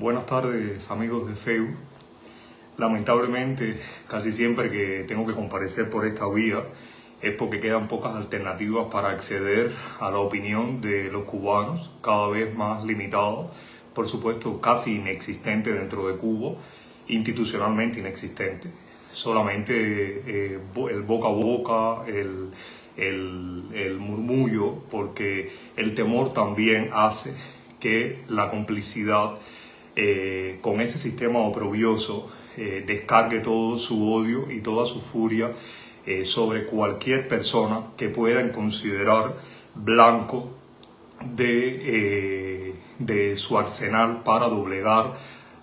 Buenas tardes, amigos de Facebook. Lamentablemente, casi siempre que tengo que comparecer por esta vía es porque quedan pocas alternativas para acceder a la opinión de los cubanos, cada vez más limitado, por supuesto casi inexistente dentro de Cuba, institucionalmente inexistente. Solamente el boca a boca, el murmullo, porque el temor también hace que la complicidad con ese sistema oprobioso descargue todo su odio y toda su furia sobre cualquier persona que puedan considerar blanco de su arsenal para doblegar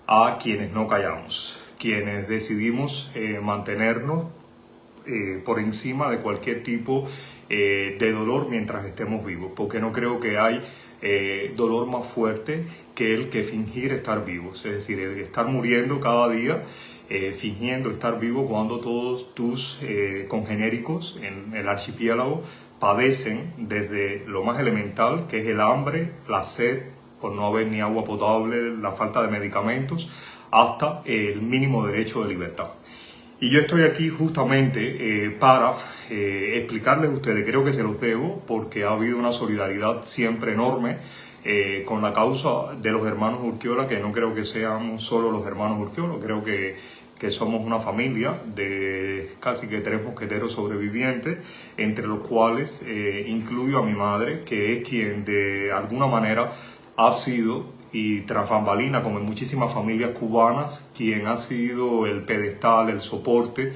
a quienes no callamos, quienes decidimos mantenernos por encima de cualquier tipo de dolor mientras estemos vivos, porque no creo que hay dolor más fuerte que el que fingir estar vivos, es decir, el estar muriendo cada día fingiendo estar vivo cuando todos tus congéneres en el archipiélago padecen desde lo más elemental, que es el hambre, la sed, por no haber ni agua potable, la falta de medicamentos, hasta el mínimo derecho de libertad. Y yo estoy aquí justamente para explicarles a ustedes, creo que se los debo, porque ha habido una solidaridad siempre enorme con la causa de los hermanos Urquiola, que no creo que sean solo los hermanos Urquiola, creo que somos una familia de casi que 3 mosqueteros sobrevivientes, entre los cuales incluyo a mi madre, que es quien de alguna manera ha sido, y tras bambalina, como en muchísimas familias cubanas, quien ha sido el pedestal, el soporte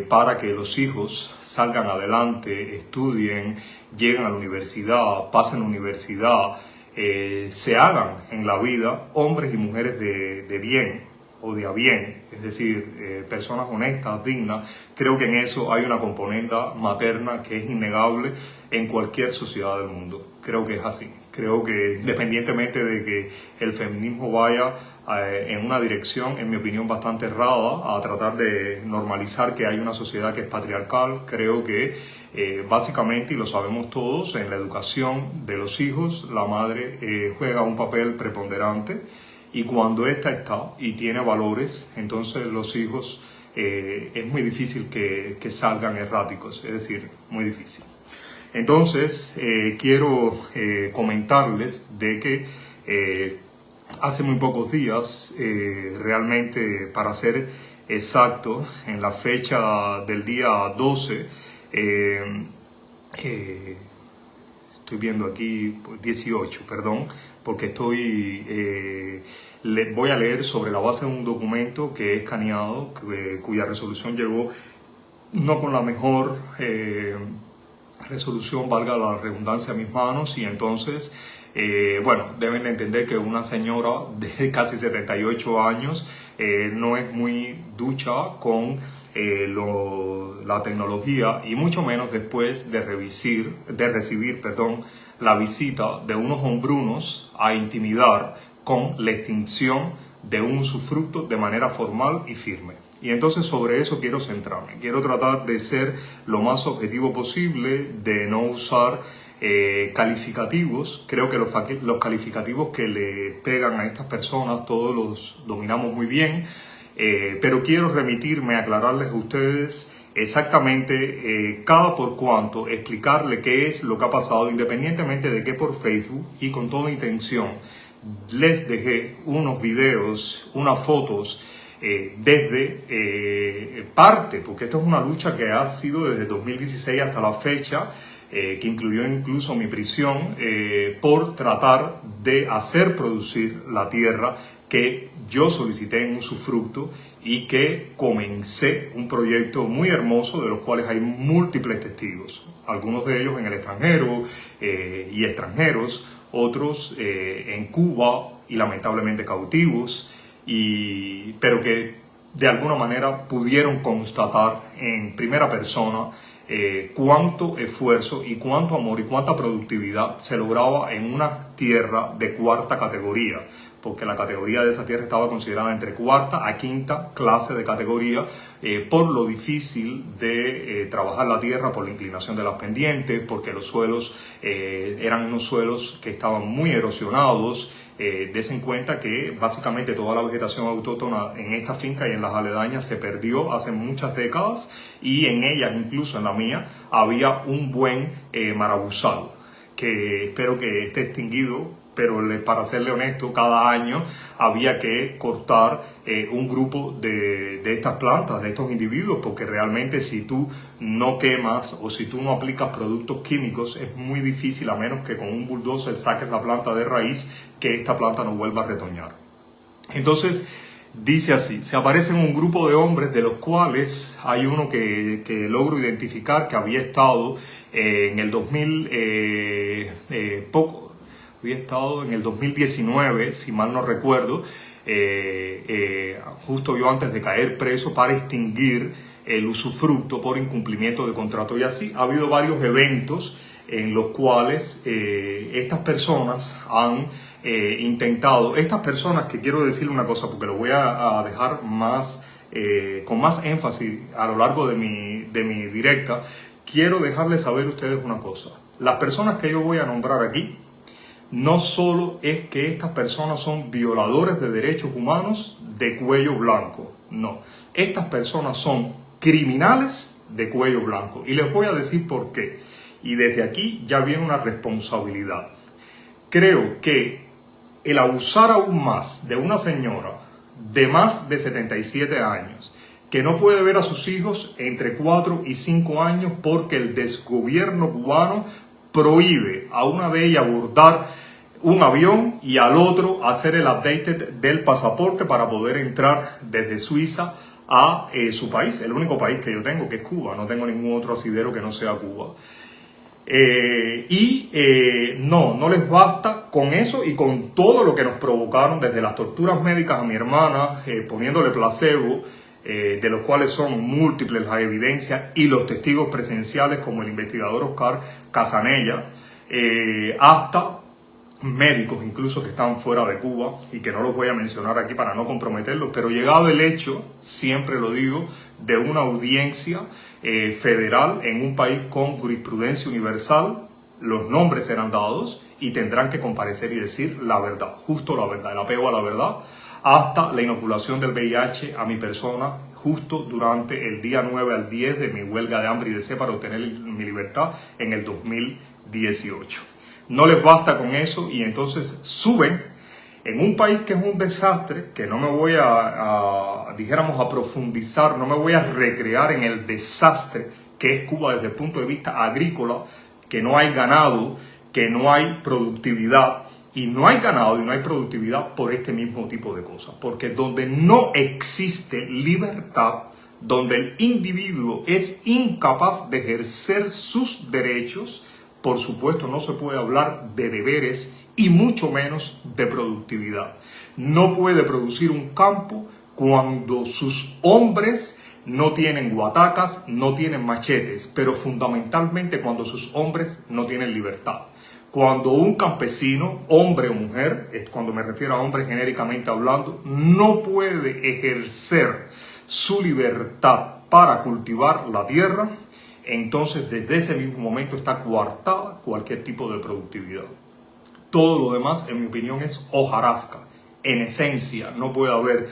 para que los hijos salgan adelante, estudien, lleguen a la universidad, pasen la universidad, se hagan en la vida hombres y mujeres de bien o de a bien, es decir, personas honestas, dignas. Creo que en eso hay una componente materna que es innegable en cualquier sociedad del mundo. Creo que es así. Creo que independientemente de que el feminismo vaya en una dirección, en mi opinión, bastante errada, a tratar de normalizar que hay una sociedad que es patriarcal, creo que básicamente, y lo sabemos todos, en la educación de los hijos, la madre juega un papel preponderante, y cuando ésta está y tiene valores, entonces los hijos es muy difícil que salgan erráticos, es decir, muy difícil. Entonces, quiero comentarles de que hace muy pocos días, realmente para ser exacto, en la fecha del día 12, estoy viendo aquí 18, perdón, porque voy a leer sobre la base de un documento que he escaneado, cuya resolución llegó no con la mejor resolución, valga la redundancia, a mis manos, y entonces, bueno, deben entender que una señora de casi 78 años no es muy ducha con la tecnología, y mucho menos después de recibir la visita de unos hombrunos a intimidar con la extinción de un usufructo de manera formal y firme. Y entonces sobre eso quiero centrarme. Quiero tratar de ser lo más objetivo posible, de no usar calificativos. Creo que los calificativos que le pegan a estas personas todos los dominamos muy bien, pero quiero remitirme a aclararles a ustedes exactamente cada por cuanto, explicarle qué es lo que ha pasado, independientemente de que por Facebook y con toda intención les dejé unos videos, unas fotos desde parte, porque esto es una lucha que ha sido desde 2016 hasta la fecha, que incluyó incluso mi prisión, por tratar de hacer producir la tierra que yo solicité en usufructo, y que comencé un proyecto muy hermoso de los cuales hay múltiples testigos, algunos de ellos en el extranjero y extranjeros, otros en Cuba y lamentablemente cautivos, pero que de alguna manera pudieron constatar en primera persona cuánto esfuerzo y cuánto amor y cuánta productividad se lograba en una tierra de 4ª categoría, porque la categoría de esa tierra estaba considerada entre 4ª a 5ª clase de categoría, por lo difícil de trabajar la tierra, por la inclinación de las pendientes, porque los suelos eran unos suelos que estaban muy erosionados, Des en cuenta que básicamente toda la vegetación autóctona en esta finca y en las aledañas se perdió hace muchas décadas, y en ellas, incluso en la mía, había un buen marabuzal, que espero que esté extinguido, pero para serle honesto, cada año había que cortar un grupo de estas plantas, de estos individuos, porque realmente si tú no quemas o si tú no aplicas productos químicos, es muy difícil, a menos que con un bulldozer saques la planta de raíz, que esta planta no vuelva a retoñar. Entonces, dice así: se aparecen un grupo de hombres, de los cuales hay uno que logro identificar, que había estado en el 2019, si mal no recuerdo, justo yo antes de caer preso, para extinguir el usufructo por incumplimiento de contrato. Y así ha habido varios eventos en los cuales estas personas han intentado, estas personas, que quiero decirle una cosa porque lo voy a dejar más, con más énfasis a lo largo de mi directa, quiero dejarles saber a ustedes una cosa: las personas que yo voy a nombrar aquí, no solo es que estas personas son violadores de derechos humanos de cuello blanco, no, estas personas son criminales de cuello blanco, y les voy a decir por qué. Y desde aquí ya viene una responsabilidad. Creo que el abusar aún más de una señora de más de 77 años, que no puede ver a sus hijos entre 4 y 5 años porque el desgobierno cubano prohíbe a una de ellas abordar un avión y al otro hacer el update del pasaporte para poder entrar desde Suiza a su país, el único país que yo tengo, que es Cuba. No tengo ningún otro asidero que no sea Cuba. No les basta con eso y con todo lo que nos provocaron, desde las torturas médicas a mi hermana, poniéndole placebo, de los cuales son múltiples las evidencias y los testigos presenciales, como el investigador Oscar Casanella, hasta médicos incluso que están fuera de Cuba y que no los voy a mencionar aquí para no comprometerlos, pero llegado el hecho, siempre lo digo, de una audiencia federal en un país con jurisprudencia universal, los nombres serán dados y tendrán que comparecer y decir la verdad, justo la verdad, el apego a la verdad, hasta la inoculación del VIH a mi persona, justo durante el día 9 al 10 de mi huelga de hambre y de sed para obtener mi libertad en el 2018. No les basta con eso y entonces suben en un país que es un desastre, que no me voy dijéramos, a profundizar, no me voy a recrear en el desastre que es Cuba desde el punto de vista agrícola, que no hay ganado, que no hay productividad, y no hay ganado y no hay productividad por este mismo tipo de cosas, porque donde no existe libertad, donde el individuo es incapaz de ejercer sus derechos, por supuesto no se puede hablar de deberes y mucho menos de productividad. No puede producir un campo cuando sus hombres no tienen guatacas, no tienen machetes, pero fundamentalmente cuando sus hombres no tienen libertad. Cuando un campesino, hombre o mujer, es cuando me refiero a hombre genéricamente hablando, no puede ejercer su libertad para cultivar la tierra, entonces desde ese mismo momento está coartada cualquier tipo de productividad. Todo lo demás, en mi opinión, es hojarasca. En esencia, no puede haber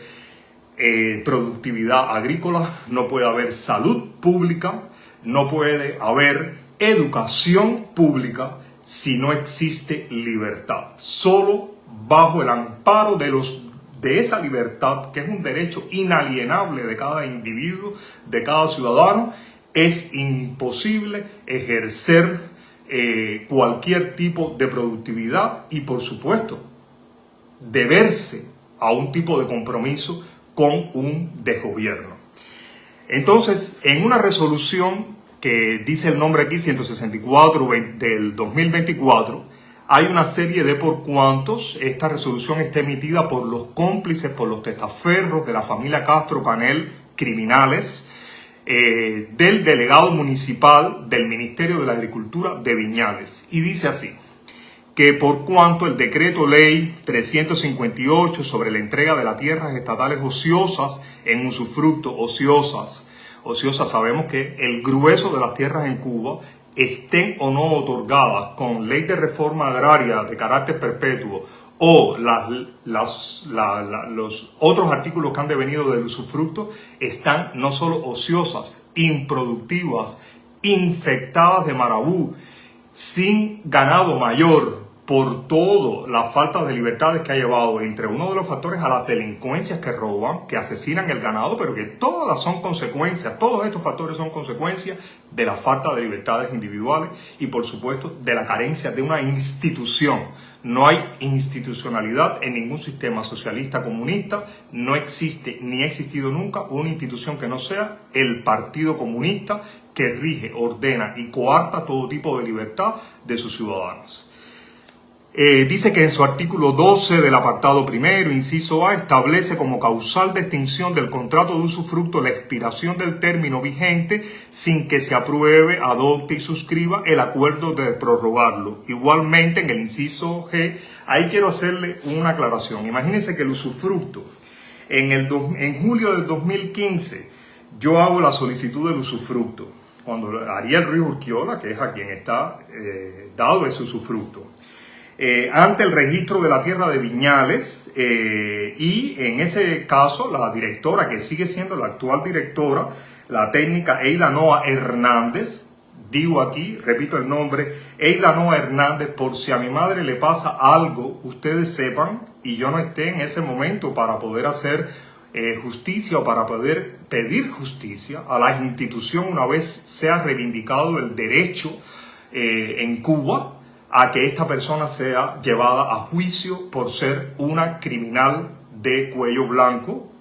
productividad agrícola, no puede haber salud pública, no puede haber educación pública si no existe libertad. Solo bajo el amparo de esa libertad, que es un derecho inalienable de cada individuo, de cada ciudadano, es imposible ejercer cualquier tipo de productividad y, por supuesto, deberse a un tipo de compromiso con un desgobierno. Entonces, en una resolución que dice el nombre aquí, 164 del 2024, hay una serie de por cuantos. Esta resolución está emitida por los cómplices, por los testaferros de la familia Castro Panel, criminales, del delegado municipal del Ministerio de la Agricultura de Viñales. Y dice así: que por cuanto el decreto ley 358 sobre la entrega de las tierras estatales ociosas en usufructo, ociosas sabemos que el grueso de las tierras en Cuba, estén o no otorgadas con ley de reforma agraria de carácter perpetuo o los otros artículos que han devenido del usufructo están no solo ociosas, improductivas, infectadas de marabú, sin ganado mayor, por todo la falta de libertades que ha llevado, entre uno de los factores, a las delincuencias que roban, que asesinan el ganado, pero que todas son consecuencias, todos estos factores son consecuencias de la falta de libertades individuales y, por supuesto, de la carencia de una institución. No hay institucionalidad en ningún sistema socialista comunista, no existe ni ha existido nunca una institución que no sea el Partido Comunista, que rige, ordena y coarta todo tipo de libertad de sus ciudadanos. Dice que en su artículo 12 del apartado primero, inciso A, establece como causal de extinción del contrato de usufructo la expiración del término vigente sin que se apruebe, adopte y suscriba el acuerdo de prorrogarlo. Igualmente, en el inciso G, ahí quiero hacerle una aclaración. Imagínense que el usufructo, en julio del 2015, yo hago la solicitud del usufructo, cuando Ariel Ruiz Urquiola, que es a quien está dado ese usufructo, ante el registro de la tierra de Viñales, y en ese caso la directora, que sigue siendo la actual directora, la técnica Eida Noa Hernández, digo aquí, repito el nombre, Eida Noa Hernández, por si a mi madre le pasa algo, ustedes sepan, y yo no esté en ese momento para poder hacer justicia o para poder pedir justicia a la institución una vez sea reivindicado el derecho en Cuba a que esta persona sea llevada a juicio por ser una criminal de cuello blanco.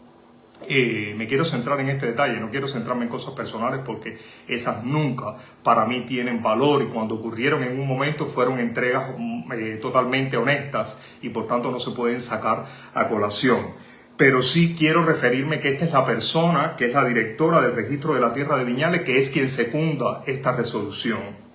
Me quiero centrar en este detalle, no quiero centrarme en cosas personales porque esas nunca para mí tienen valor, y cuando ocurrieron en un momento fueron entregas totalmente honestas y por tanto no se pueden sacar a colación. Pero sí quiero referirme que esta es la persona que es la directora del registro de la tierra de Viñales, que es quien secunda esta resolución.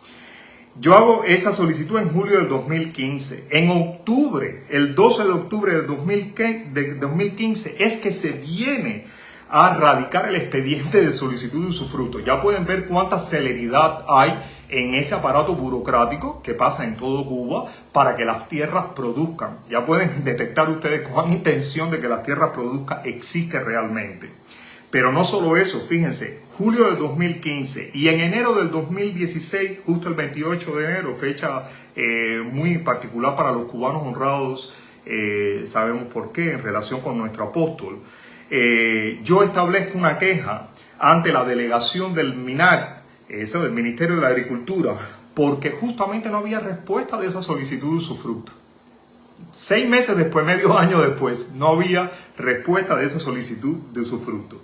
Yo hago esa solicitud en julio del 2015. En octubre, el 12 de octubre del 2015, es que se viene a radicar el expediente de solicitud de usufructo. Ya pueden ver cuánta celeridad hay en ese aparato burocrático que pasa en todo Cuba para que las tierras produzcan. Ya pueden detectar ustedes cuán intención de que las tierras produzcan existe realmente. Pero no solo eso, fíjense, julio del 2015 y en enero del 2016, justo el 28 de enero, fecha muy particular para los cubanos honrados, sabemos por qué, en relación con nuestro apóstol, yo establezco una queja ante la delegación del MINAC, eso del Ministerio de la Agricultura, porque justamente no había respuesta de esa solicitud de usufructo. 6 meses después, medio año después, no había respuesta de esa solicitud de usufructo.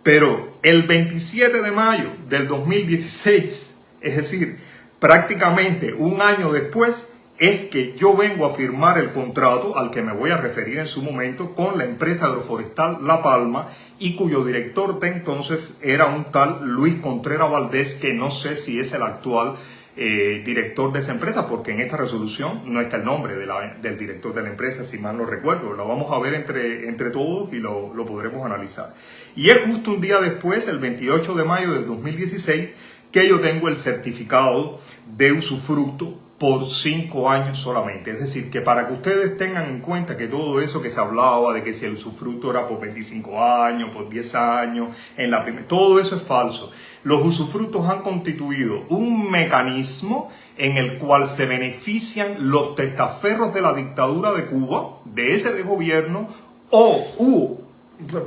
Pero el 27 de mayo del 2016, es decir, prácticamente un año después, es que yo vengo a firmar el contrato al que me voy a referir en su momento con la empresa agroforestal La Palma, y cuyo director de entonces era un tal Luis Contreras Valdés, que no sé si es el actual director de esa empresa, porque en esta resolución no está el nombre del director de la empresa, si mal no recuerdo. Lo vamos a ver entre todos y lo podremos analizar. Y es justo un día después, el 28 de mayo del 2016, que yo tengo el certificado de usufructo por 5 años solamente. Es decir, que para que ustedes tengan en cuenta que todo eso que se hablaba de que si el usufructo era por 25 años, por 10 años, todo eso es falso. Los usufructos han constituido un mecanismo en el cual se benefician los testaferros de la dictadura de Cuba, de ese gobierno, o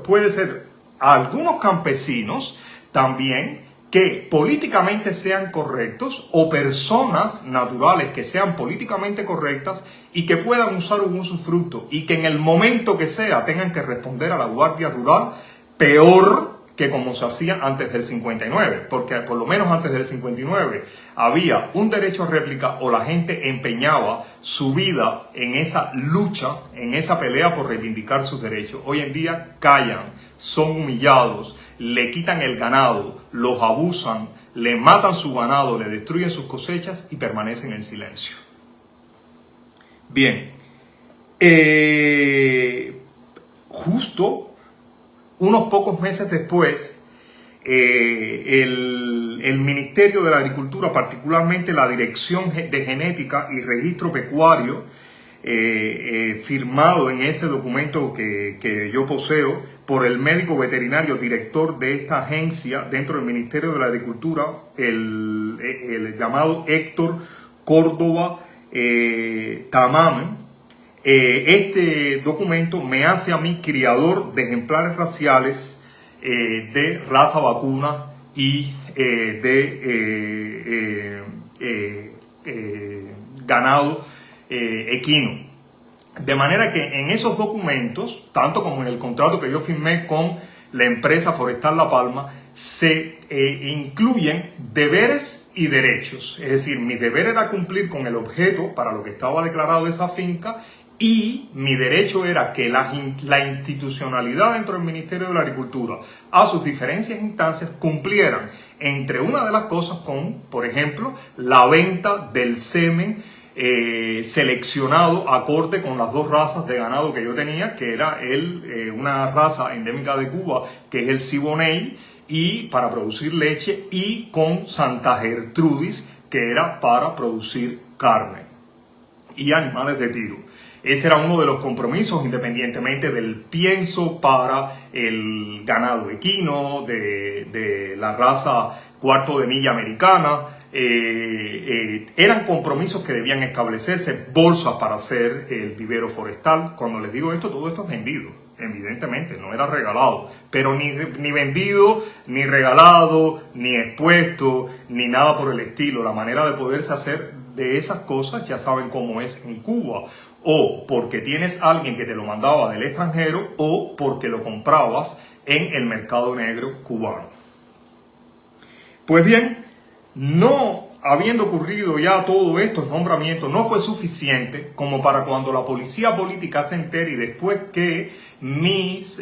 puede ser algunos campesinos también que políticamente sean correctos, o personas naturales que sean políticamente correctas y que puedan usar un usufructo y que en el momento que sea tengan que responder a la Guardia Rural peor que como se hacía antes del 59, porque por lo menos antes del 59 había un derecho a réplica o la gente empeñaba su vida en esa lucha, en esa pelea por reivindicar sus derechos. Hoy en día callan, son humillados, le quitan el ganado, los abusan, le matan su ganado, le destruyen sus cosechas y permanecen en silencio. Bien, justo unos pocos meses después, el Ministerio de la Agricultura, particularmente la Dirección de Genética y Registro Pecuario, firmado en ese documento que yo poseo por el médico veterinario director de esta agencia dentro del Ministerio de la Agricultura, el llamado Héctor Córdoba Tamamen. Este documento me hace a mí criador de ejemplares raciales de raza vacuna y ganado equino. De manera que en esos documentos, tanto como en el contrato que yo firmé con la empresa Forestal La Palma, se incluyen deberes y derechos. Es decir, mi deber era cumplir con el objeto para lo que estaba declarado esa finca, y mi derecho era que la institucionalidad dentro del Ministerio de la Agricultura, a sus diferentes instancias, cumplieran entre una de las cosas con, por ejemplo, la venta del semen seleccionado acorde con las dos razas de ganado que yo tenía, que era una raza endémica de Cuba, que es el Siboney, y para producir leche, y con Santa Gertrudis, que era para producir carne y animales de tiro. Ese era uno de los compromisos, independientemente del pienso para el ganado equino de la raza cuarto de milla americana. Eran compromisos que debían establecerse, bolsas para hacer el vivero forestal. Cuando les digo esto, todo esto es vendido, evidentemente, no era regalado, pero ni vendido, ni regalado, ni expuesto, ni nada por el estilo. La manera de poderse hacer de esas cosas ya saben cómo es en Cuba, o porque tienes a alguien que te lo mandaba del extranjero, o porque lo comprabas en el mercado negro cubano. Pues bien, no habiendo ocurrido ya todo estos nombramientos, no fue suficiente como para cuando la policía política se entere, y después que mis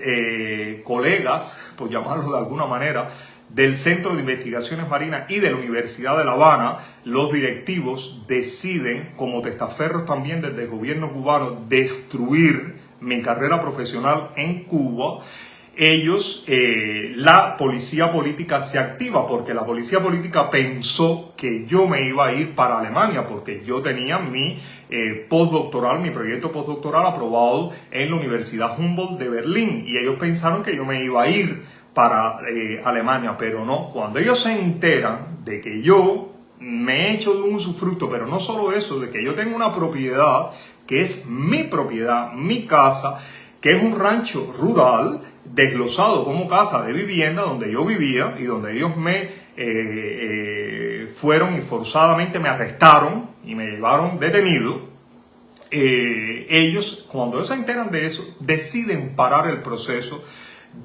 colegas, por llamarlo de alguna manera, del Centro de Investigaciones Marinas y de la Universidad de La Habana, los directivos deciden, como testaferros también desde el gobierno cubano, destruir mi carrera profesional en Cuba. Ellos, la policía política se activa, porque la policía política pensó que yo me iba a ir para Alemania, porque yo tenía mi postdoctoral, mi proyecto postdoctoral aprobado en la Universidad Humboldt de Berlín, y ellos pensaron que yo me iba a ir para Alemania, pero no. Cuando ellos se enteran de que yo me he hecho de un usufructo, pero no solo eso, de que yo tengo una propiedad que es mi propiedad, mi casa, que es un rancho rural desglosado como casa de vivienda donde yo vivía y donde ellos me fueron y forzadamente me arrestaron y me llevaron detenido. Ellos, cuando ellos se enteran de eso, deciden parar el proceso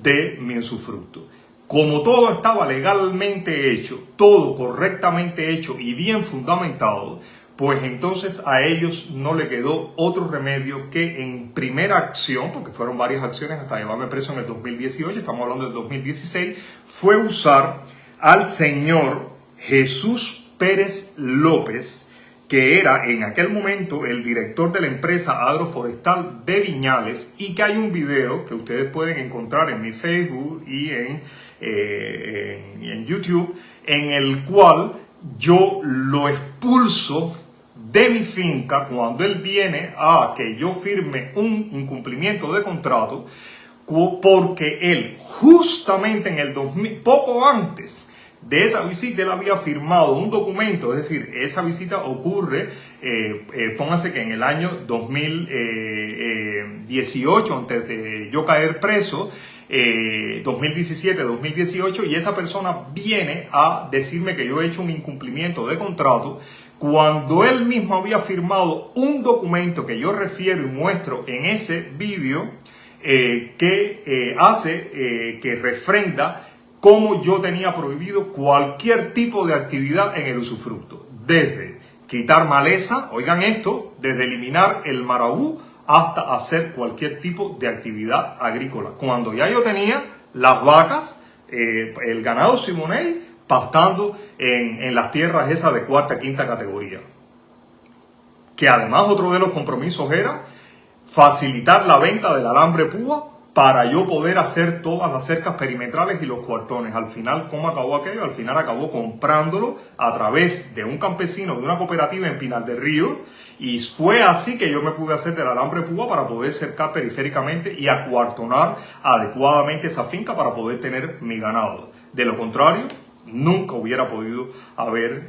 de mi usufructo. Como todo estaba legalmente hecho, todo correctamente hecho y bien fundamentado, pues entonces a ellos no le quedó otro remedio que, en primera acción, porque fueron varias acciones hasta llevarme preso en el 2018, estamos hablando del 2016, fue usar al señor Jesús Pérez López, que era en aquel momento el director de la empresa agroforestal de Viñales, y que hay un video que ustedes pueden encontrar en mi Facebook y en YouTube, en el cual yo lo expulso de mi finca cuando él viene a que yo firme un incumplimiento de contrato, porque él justamente en el 2000, poco antes de esa visita, él había firmado un documento. Es decir, esa visita ocurre, pónganse que en el año 2018, antes de yo caer preso, 2017-2018, y esa persona viene a decirme que yo he hecho un incumplimiento de contrato, cuando él mismo había firmado un documento que yo refiero y muestro en ese vídeo, que refrenda cómo yo tenía prohibido cualquier tipo de actividad en el usufructo, desde quitar maleza, oigan esto, desde eliminar el marabú hasta hacer cualquier tipo de actividad agrícola, cuando ya yo tenía las vacas, el ganado Siboney, pastando en las tierras esas de cuarta, quinta categoría. Que además otro de los compromisos era facilitar la venta del alambre púa para yo poder hacer todas las cercas perimetrales y los cuartones. Al final, ¿cómo acabó aquello? Al final acabó comprándolo a través de un campesino de una cooperativa en Pinar del Río, Y fue así que yo me pude hacer del alambre púa para poder cercar periféricamente y acuartonar adecuadamente esa finca para poder tener mi ganado. De lo contrario, nunca hubiera podido haber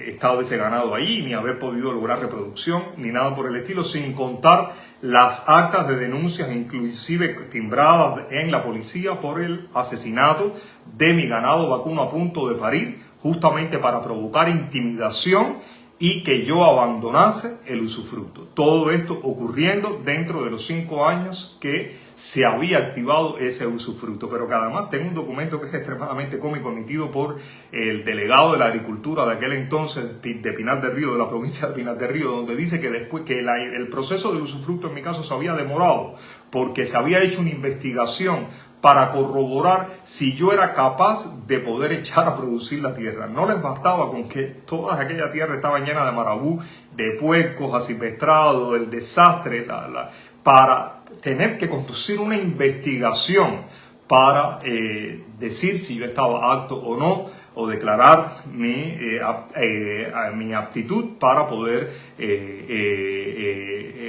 estado ese ganado ahí, ni haber podido lograr reproducción, ni nada por el estilo, sin contar las actas de denuncias, inclusive timbradas en la policía por el asesinato de mi ganado vacuno a punto de parir, justamente para provocar intimidación y que yo abandonase el usufructo. Todo esto ocurriendo dentro de los 5 años que se había activado ese usufructo, pero que además tengo un documento que es extremadamente cómico emitido por el delegado de la agricultura de aquel entonces de Pinar del Río, de la provincia de Pinar del Río, donde dice que después que el proceso del usufructo en mi caso se había demorado porque se había hecho una investigación para corroborar si yo era capaz de poder echar a producir la tierra. No les bastaba con que toda aquella tierra estaba llena de marabú, de puercos, asilvestrados, el desastre, para tener que conducir una investigación para decir si yo estaba apto o no, o declarar mi aptitud para poder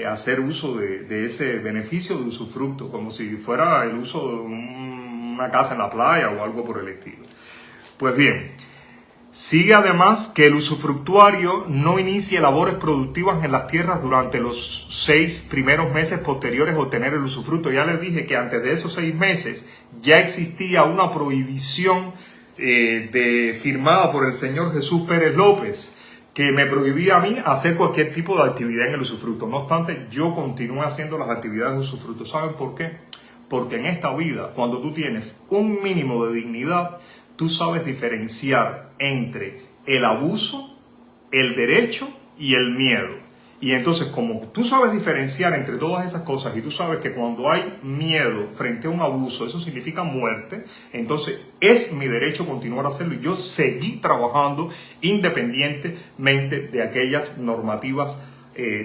hacer uso de ese beneficio de usufructo, como si fuera el uso de una casa en la playa o algo por el estilo. Pues bien, sigue además que el usufructuario no inicie labores productivas en las tierras durante los 6 primeros meses posteriores a obtener el usufructo. Ya les dije que antes de esos 6 meses ya existía una prohibición firmada por el señor Jesús Pérez López, que me prohibía a mí hacer cualquier tipo de actividad en el usufructo. No obstante, yo continué haciendo las actividades de usufructo. ¿Saben por qué? Porque en esta vida, cuando tú tienes un mínimo de dignidad, tú sabes diferenciar entre el abuso, el derecho y el miedo. Y entonces, como tú sabes diferenciar entre todas esas cosas y tú sabes que cuando hay miedo frente a un abuso, eso significa muerte, entonces es mi derecho continuar a hacerlo. Y yo seguí trabajando independientemente de aquellas normativas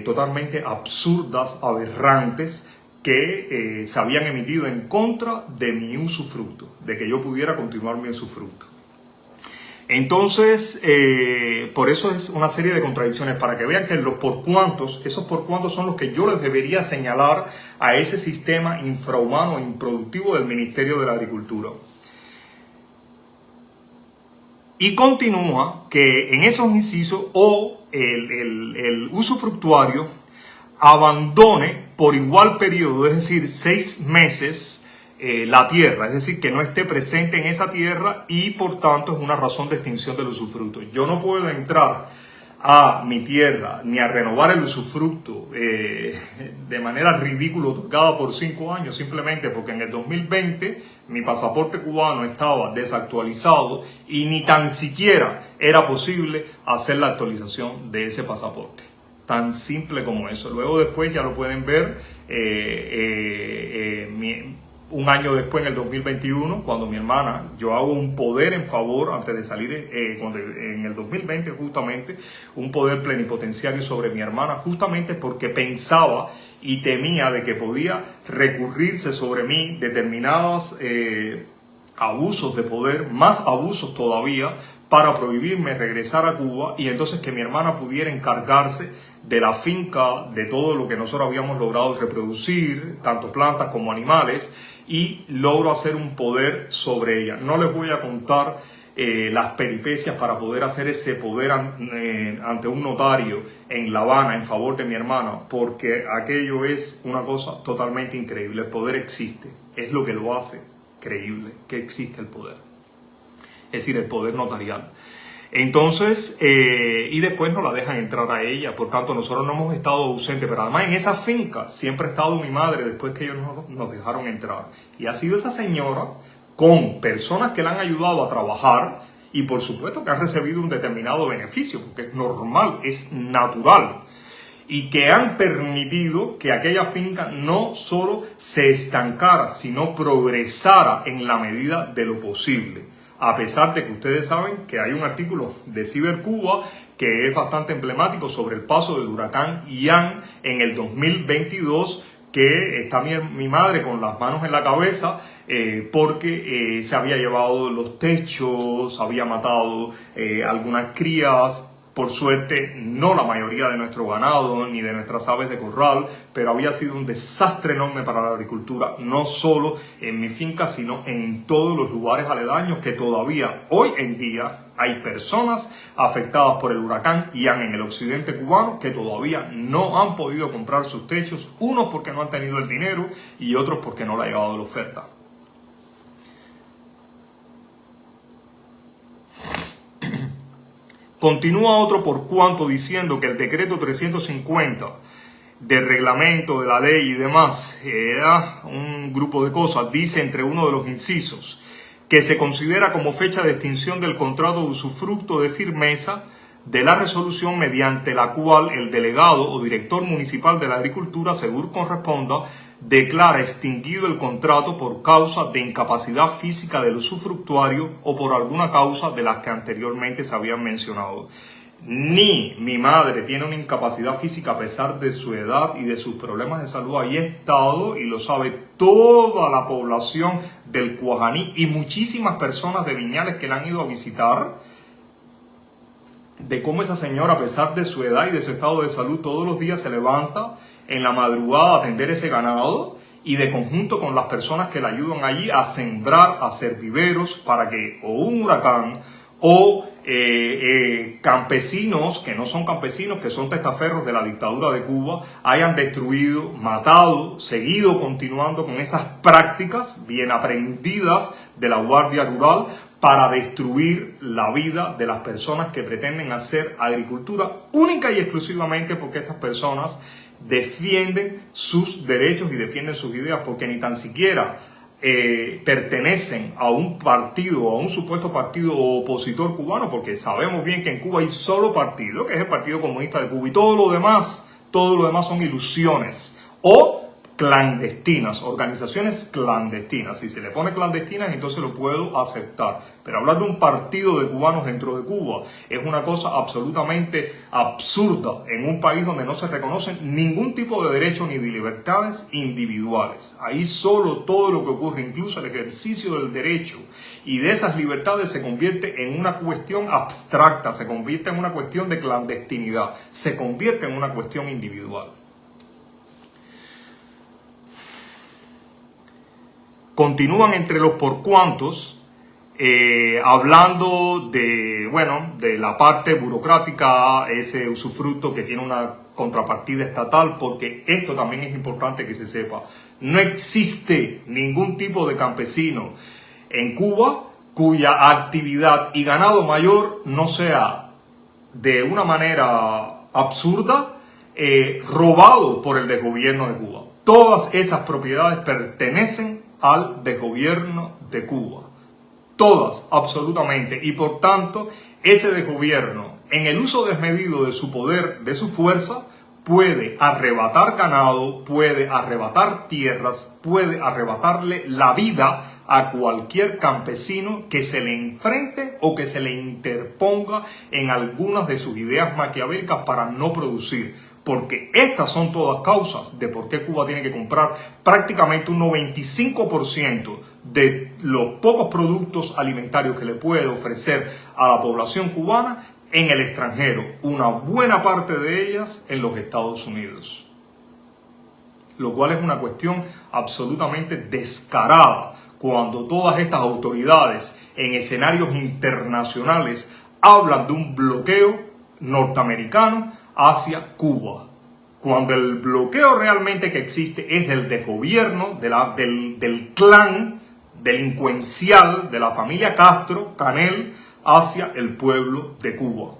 totalmente absurdas, aberrantes, que se habían emitido en contra de mi usufructo, de que yo pudiera continuar mi usufructo. Entonces, por eso es una serie de contradicciones, para que vean que los por cuantos, esos por cuantos son los que yo les debería señalar a ese sistema infrahumano e improductivo del Ministerio de la Agricultura. Y continúa que en esos incisos el usufructuario abandone por igual periodo, es decir, 6 meses, la tierra, es decir, que no esté presente en esa tierra y por tanto es una razón de extinción del usufructo. Yo no puedo entrar a mi tierra ni a renovar el usufructo de manera ridícula otorgada por 5 años simplemente porque en el 2020 mi pasaporte cubano estaba desactualizado y ni tan siquiera era posible hacer la actualización de ese pasaporte. Tan simple como eso. Luego después ya lo pueden ver un año después, en el 2021, cuando mi hermana, yo hago un poder en favor, antes de salir en el 2020 justamente, un poder plenipotenciario sobre mi hermana, justamente porque pensaba y temía de que podía recurrirse sobre mí determinados abusos de poder, más abusos todavía, para prohibirme regresar a Cuba y entonces que mi hermana pudiera encargarse de la finca, de todo lo que nosotros habíamos logrado reproducir, tanto plantas como animales, y logro hacer un poder sobre ella. No les voy a contar las peripecias para poder hacer ese poder ante un notario en La Habana en favor de mi hermana, porque aquello es una cosa totalmente increíble. El poder existe, es lo que lo hace creíble, que existe el poder. Es decir, el poder notarial. Entonces, y después nos la dejan entrar a ella, por tanto nosotros no hemos estado ausentes, pero además en esa finca siempre ha estado mi madre después que ellos nos dejaron entrar. Y ha sido esa señora con personas que la han ayudado a trabajar y por supuesto que han recibido un determinado beneficio, porque es normal, es natural. Y que han permitido que aquella finca no solo se estancara, sino progresara en la medida de lo posible. A pesar de que ustedes saben que hay un artículo de Cibercuba que es bastante emblemático sobre el paso del huracán Ian en el 2022, que está mi madre con las manos en la cabeza porque se había llevado los techos, había matado algunas crías, Por suerte, no la mayoría de nuestro ganado ni de nuestras aves de corral, pero había sido un desastre enorme para la agricultura, no solo en mi finca, sino en todos los lugares aledaños que todavía hoy en día hay personas afectadas por el huracán Ian en el occidente cubano que todavía no han podido comprar sus techos, unos porque no han tenido el dinero y otros porque no le ha llegado la oferta. Continúa otro por cuanto diciendo que el decreto 350 del reglamento, de la ley y demás, un grupo de cosas, dice entre uno de los incisos que se considera como fecha de extinción del contrato de usufructo de firmeza de la resolución mediante la cual el delegado o director municipal de la agricultura, según corresponda, declara extinguido el contrato por causa de incapacidad física del usufructuario o por alguna causa de las que anteriormente se habían mencionado. Ni mi madre tiene una incapacidad física a pesar de su edad y de sus problemas de salud. Ahí he estado y lo sabe toda la población del Cuajaní y muchísimas personas de Viñales que la han ido a visitar, de cómo esa señora, a pesar de su edad y de su estado de salud, todos los días se levanta en la madrugada a atender ese ganado y de conjunto con las personas que la ayudan allí a sembrar, a hacer viveros para que o un huracán o campesinos que no son campesinos, que son testaferros de la dictadura de Cuba, hayan destruido, matado, seguido continuando con esas prácticas bien aprendidas de la Guardia Rural para destruir la vida de las personas que pretenden hacer agricultura única y exclusivamente porque estas personas defienden sus derechos y defienden sus ideas, porque ni tan siquiera pertenecen a un partido, a un supuesto partido opositor cubano, porque sabemos bien que en Cuba hay solo partido, que es el Partido Comunista de Cuba, y todo lo demás son ilusiones o clandestinas, organizaciones clandestinas. Si se le pone clandestinas, entonces lo puedo aceptar. Pero hablar de un partido de cubanos dentro de Cuba es una cosa absolutamente absurda en un país donde no se reconocen ningún tipo de derechos ni de libertades individuales. Ahí solo todo lo que ocurre, incluso el ejercicio del derecho y de esas libertades, se convierte en una cuestión abstracta, se convierte en una cuestión de clandestinidad, se convierte en una cuestión individual. Continúan entre los por cuantos, hablando de la parte burocrática, ese usufructo que tiene una contrapartida estatal, porque esto también es importante que se sepa. No existe ningún tipo de campesino en Cuba cuya actividad y ganado mayor no sea de una manera absurda robado por el desgobierno de Cuba. Todas esas propiedades pertenecen al desgobierno de Cuba. Todas, absolutamente. Y por tanto, ese desgobierno, en el uso desmedido de su poder, de su fuerza, puede arrebatar ganado, puede arrebatar tierras, puede arrebatarle la vida a cualquier campesino que se le enfrente o que se le interponga en algunas de sus ideas maquiavélicas para no producir. Porque estas son todas causas de por qué Cuba tiene que comprar prácticamente un 95% de los pocos productos alimentarios que le puede ofrecer a la población cubana en el extranjero. Una buena parte de ellas en los Estados Unidos. Lo cual es una cuestión absolutamente descarada cuando todas estas autoridades en escenarios internacionales hablan de un bloqueo norteamericano hacia Cuba, cuando el bloqueo realmente que existe es del desgobierno, del clan delincuencial de la familia Castro, Canel, hacia el pueblo de Cuba.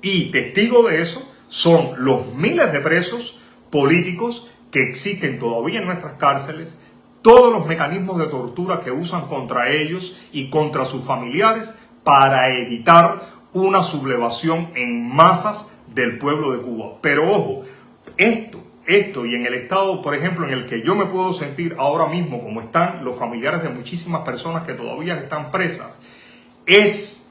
Y testigo de eso son los miles de presos políticos que existen todavía en nuestras cárceles, todos los mecanismos de tortura que usan contra ellos y contra sus familiares para evitar una sublevación en masas del pueblo de Cuba. Pero ojo, esto y en el estado, por ejemplo, en el que yo me puedo sentir ahora mismo, como están los familiares de muchísimas personas que todavía están presas, es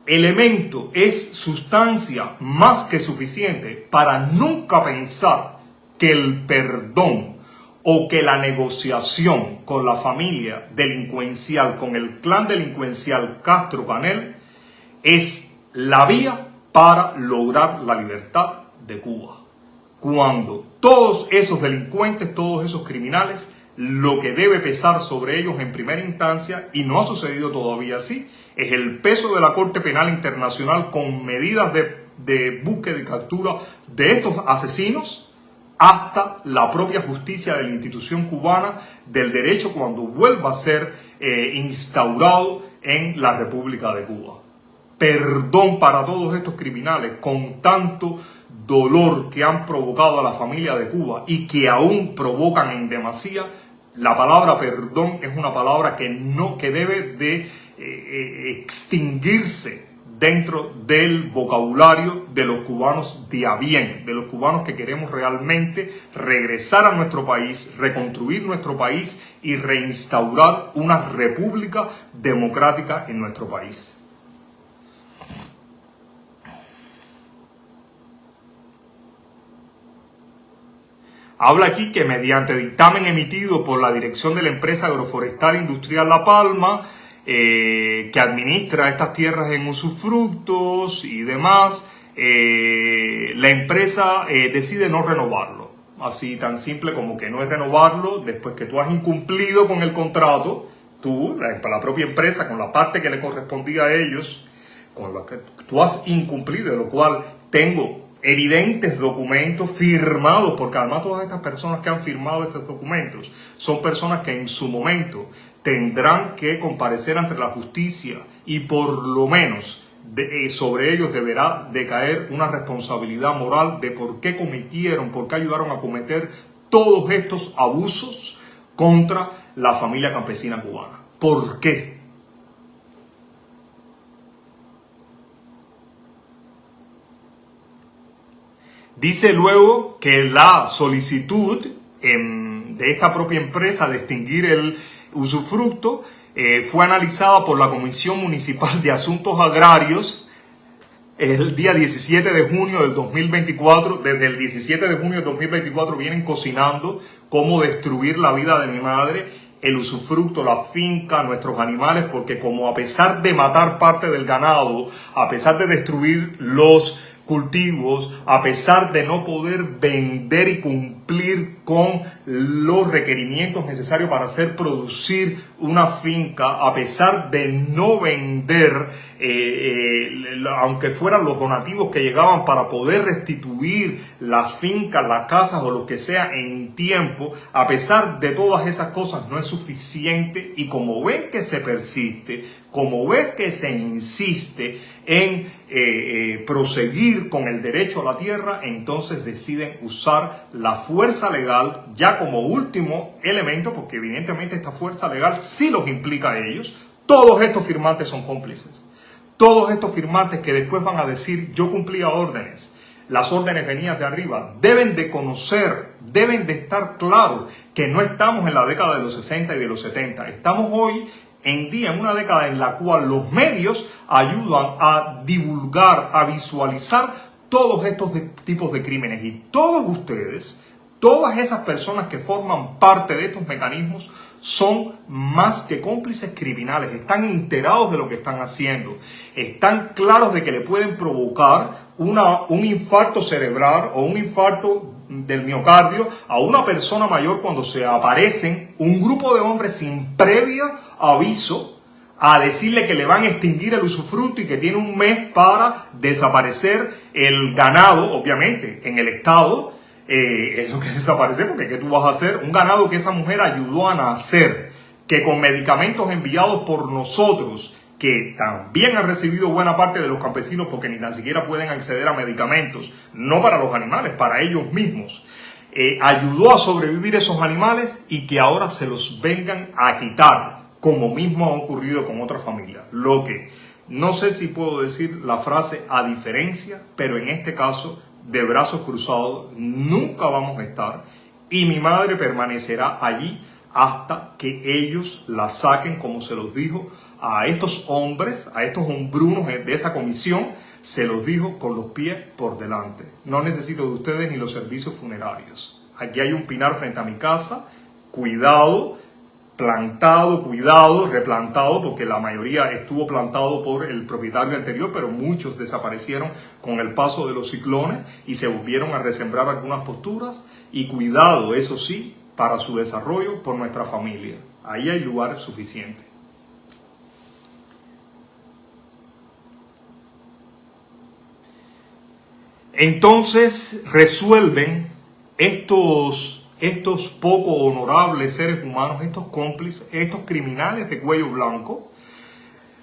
elemento, es sustancia más que suficiente para nunca pensar que el perdón o que la negociación con la familia delincuencial, con el clan delincuencial Castro Canel, es la vía para lograr la libertad de Cuba. Cuando todos esos delincuentes, todos esos criminales, lo que debe pesar sobre ellos en primera instancia, y no ha sucedido todavía así, es el peso de la Corte Penal Internacional con medidas de búsqueda y captura de estos asesinos, hasta la propia justicia de la institución cubana del derecho cuando vuelva a ser instaurado en la República de Cuba. Perdón para todos estos criminales con tanto dolor que han provocado a la familia de Cuba y que aún provocan en demasía. La palabra perdón es una palabra que debe de extinguirse dentro del vocabulario de los cubanos de a bien, de los cubanos que queremos realmente regresar a nuestro país, reconstruir nuestro país y reinstaurar una república democrática en nuestro país. Habla aquí que mediante dictamen emitido por la dirección de la empresa agroforestal industrial La Palma, que administra estas tierras en usufructos y demás, la empresa decide no renovarlo. Así tan simple como que no es renovarlo después que tú has incumplido con el contrato, tú, la propia empresa, con la parte que le correspondía a ellos, con la que tú has incumplido, de lo cual tengo evidentes documentos firmados, porque además todas estas personas que han firmado estos documentos son personas que en su momento tendrán que comparecer ante la justicia y por lo menos sobre ellos deberá de caer una responsabilidad moral de por qué cometieron, por qué ayudaron a cometer todos estos abusos contra la familia campesina cubana. ¿Por qué? Dice luego que la solicitud de esta propia empresa de extinguir el usufructo fue analizada por la Comisión Municipal de Asuntos Agrarios el día 17 de junio del 2024. Desde el 17 de junio del 2024 vienen cocinando cómo destruir la vida de mi madre, el usufructo, la finca, nuestros animales, porque como a pesar de matar parte del ganado, a pesar de destruir los cultivos, a pesar de no poder vender y cumplir con los requerimientos necesarios para hacer producir una finca, a pesar de no vender, aunque fueran los donativos que llegaban para poder restituir las fincas, las casas o lo que sea en tiempo, a pesar de todas esas cosas no es suficiente, y como ven que se persiste, como ven que se insiste en proseguir con el derecho a la tierra, entonces deciden usar la fuerza legal ya como último elemento, porque evidentemente esta fuerza legal sí los implica a ellos. Todos estos firmantes son cómplices. Todos estos firmantes que después van a decir yo cumplía órdenes, las órdenes venían de arriba, deben de conocer, deben de estar claros que no estamos en la década de los 60 y de los 70, estamos hoy en día en una década en la cual los medios ayudan a divulgar, a visualizar todos estos tipos de crímenes, y todos ustedes, todas esas personas que forman parte de estos mecanismos son más que cómplices criminales, están enterados de lo que están haciendo, están claros de que le pueden provocar un infarto cerebral o un infarto del miocardio a una persona mayor cuando se aparecen un grupo de hombres sin previo aviso a decirle que le van a extinguir el usufructo y que tiene un mes para desaparecer el ganado, obviamente en el estado. Es lo que desaparece, porque ¿qué tú vas a hacer? Un ganado que esa mujer ayudó a nacer, que con medicamentos enviados por nosotros, que también han recibido buena parte de los campesinos porque ni tan siquiera pueden acceder a medicamentos, no para los animales, para ellos mismos, ayudó a sobrevivir esos animales, y que ahora se los vengan a quitar, como mismo ha ocurrido con otras familias. Lo que no sé si puedo decir la frase a diferencia, pero en este caso de brazos cruzados nunca vamos a estar, y mi madre permanecerá allí hasta que ellos la saquen, como se los dijo a estos hombres, a estos hombrunos de esa comisión, se los dijo con los pies por delante. No necesito de ustedes ni los servicios funerarios. Aquí hay un pinar frente a mi casa, cuidado, plantado, cuidado, replantado, porque la mayoría estuvo plantado por el propietario anterior, pero muchos desaparecieron con el paso de los ciclones y se volvieron a resembrar algunas posturas, y cuidado, eso sí, para su desarrollo por nuestra familia. Ahí hay lugar suficiente. Entonces resuelven estos poco honorables seres humanos, estos cómplices, estos criminales de cuello blanco,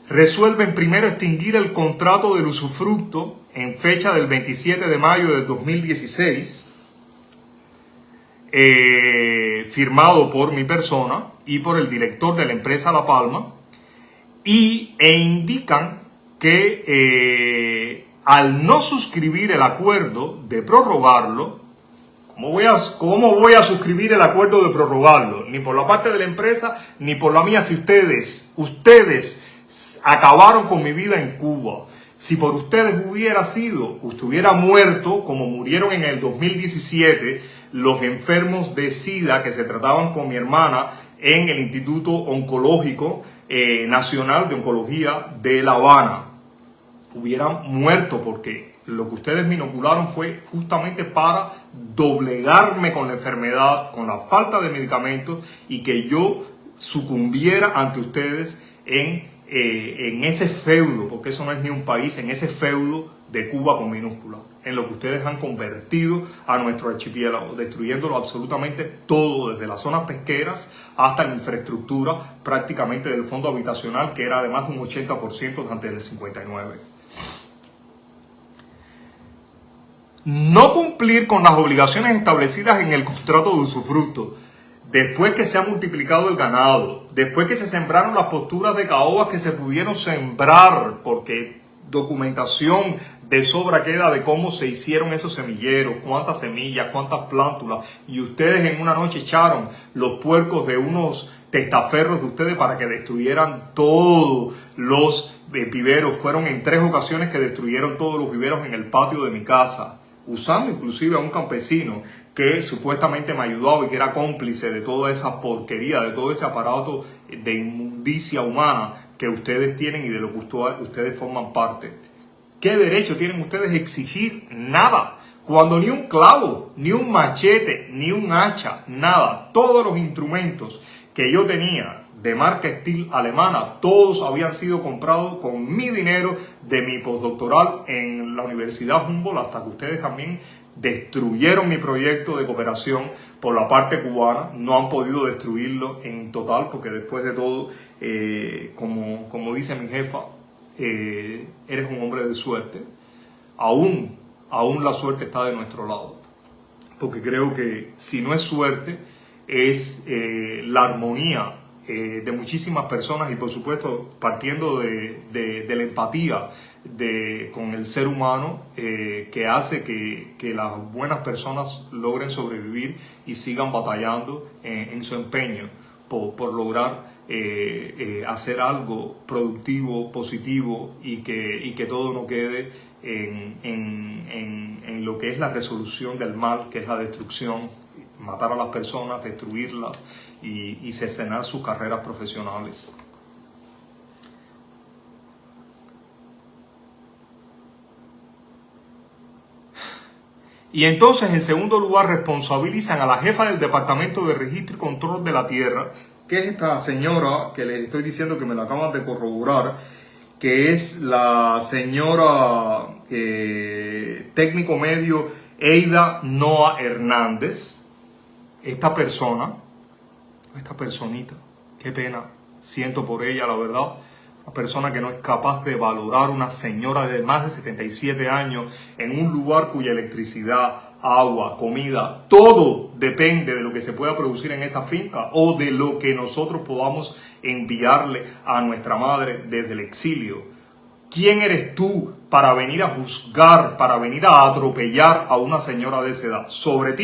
resuelven primero extinguir el contrato del usufructo en fecha del 27 de mayo del 2016, firmado por mi persona y por el director de la empresa La Palma, e indican que al no suscribir el acuerdo de prorrogarlo, ¿cómo voy a suscribir el acuerdo de prorrogarlo? Ni por la parte de la empresa, ni por la mía. Si ustedes acabaron con mi vida en Cuba, si por ustedes hubiera sido, estuviera muerto, como murieron en el 2017 los enfermos de SIDA que se trataban con mi hermana en el Instituto Oncológico Nacional de Oncología de La Habana, hubieran muerto, porque lo que ustedes me inocularon fue justamente para doblegarme con la enfermedad, con la falta de medicamentos, y que yo sucumbiera ante ustedes en ese feudo, porque eso no es ni un país, en ese feudo de Cuba con minúscula, en lo que ustedes han convertido a nuestro archipiélago, destruyéndolo absolutamente todo, desde las zonas pesqueras hasta la infraestructura prácticamente del fondo habitacional, que era además un 80% antes del 59. No cumplir con las obligaciones establecidas en el contrato de usufructo, después que se ha multiplicado el ganado, después que se sembraron las posturas de caobas que se pudieron sembrar, porque documentación de sobra queda de cómo se hicieron esos semilleros, cuántas semillas, cuántas plántulas, y ustedes en una noche echaron los puercos de unos testaferros de ustedes para que destruyeran todos los viveros. Fueron en 3 ocasiones que destruyeron todos los viveros en el patio de mi casa, usando inclusive a un campesino que supuestamente me ayudaba y que era cómplice de toda esa porquería, de todo ese aparato de inmundicia humana que ustedes tienen y de lo que ustedes forman parte. ¿Qué derecho tienen ustedes a exigir nada? Cuando ni un clavo, ni un machete, ni un hacha, nada, todos los instrumentos que yo tenía de marca Stihl alemana, todos habían sido comprados con mi dinero de mi postdoctoral en la Universidad Humboldt, hasta que ustedes también destruyeron mi proyecto de cooperación por la parte cubana. No han podido destruirlo en total, porque después de todo, como dice mi jefa, eres un hombre de suerte. Aún la suerte está de nuestro lado, porque creo que si no es suerte, es la armonía de muchísimas personas, y por supuesto partiendo de la empatía con el ser humano, que hace que las buenas personas logren sobrevivir y sigan batallando en su empeño por lograr hacer algo productivo, positivo, y que todo no quede en lo que es la resolución del mal, que es la destrucción, matar a las personas, destruirlas y cercenar sus carreras profesionales. Y entonces, en segundo lugar, responsabilizan a la jefa del Departamento de Registro y Control de la Tierra, que es esta señora que les estoy diciendo, que me la acaban de corroborar, que es la señora técnico medio Eida Noa Hernández. Esta personita, qué pena siento por ella, la verdad. Una persona que no es capaz de valorar, una señora de más de 77 años en un lugar cuya electricidad, agua, comida, todo depende de lo que se pueda producir en esa finca o de lo que nosotros podamos enviarle a nuestra madre desde el exilio. ¿Quién eres tú para venir a juzgar, para venir a atropellar a una señora de esa edad? Sobre